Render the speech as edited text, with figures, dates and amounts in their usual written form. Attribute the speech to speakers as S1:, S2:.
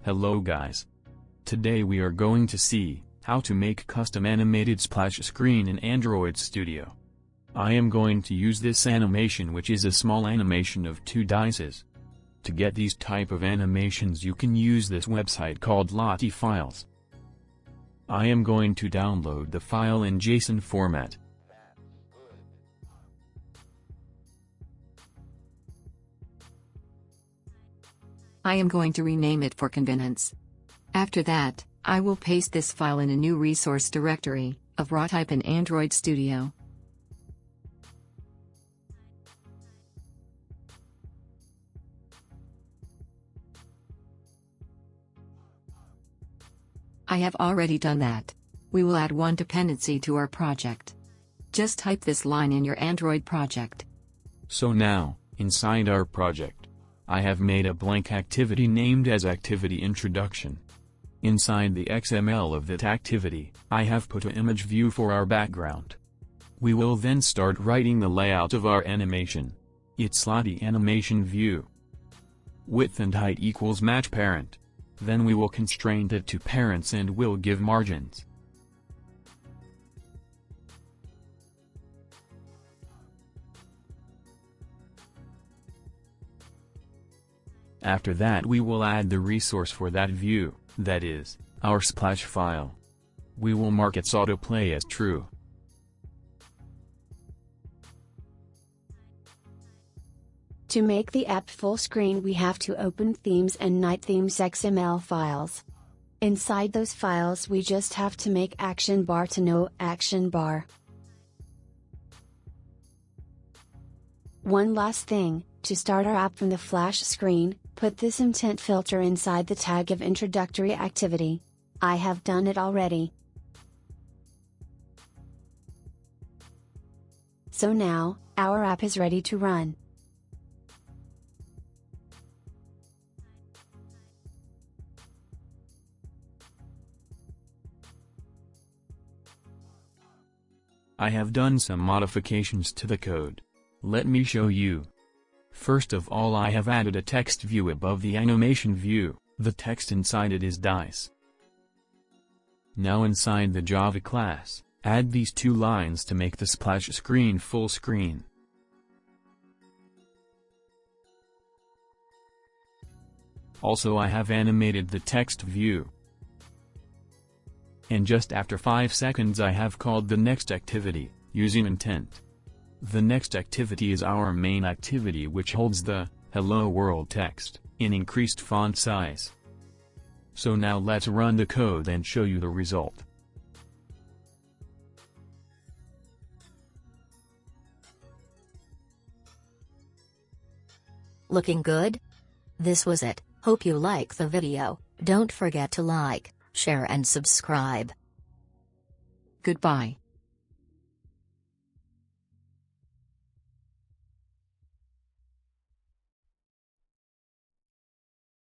S1: Hello guys. Today we are going to see how to make custom animated splash screen in Android Studio. I am going to use this animation, which is a small animation of 2 dices. To get these type of animations you can use this website called Lottie Files. I am going to download the file in JSON format.
S2: I am going to rename it for convenience. After that, I will paste this file in a new resource directory of raw type in Android Studio. I have already done that. We will add one dependency to our project. Just type this line in your Android project.
S1: So now, inside our project, I have made a blank activity named as Activity Introduction. Inside the XML of that activity, I have put an image view for our background. We will then start writing the layout of our animation. It's Lottie animation view. Width and height equals match parent. Then we will constrain it to parents and will give margins. After that we will add the resource for that view, that is, our splash file. We will mark its autoplay as true.
S3: To make the app full screen we have to open Themes and Night Themes XML files. Inside those files we just have to make action bar to no action bar. One last thing, to start our app from the flash screen, put this intent filter inside the tag of introductory activity. I have done it already. So now, our app is ready to run.
S1: I have done some modifications to the code. Let me show you. First of all, I have added a text view above the animation view. The text inside it is dice. Now inside the Java class, add these 2 lines to make the splash screen full screen. Also I have animated the text view. And just after 5 seconds I have called the next activity, using intent. The next activity is our main activity, which holds the Hello World text in increased font size. So now let's run the code and show you the result.
S4: Looking good? This was it. Hope you like the video. Don't forget to like, share and subscribe.
S2: Goodbye.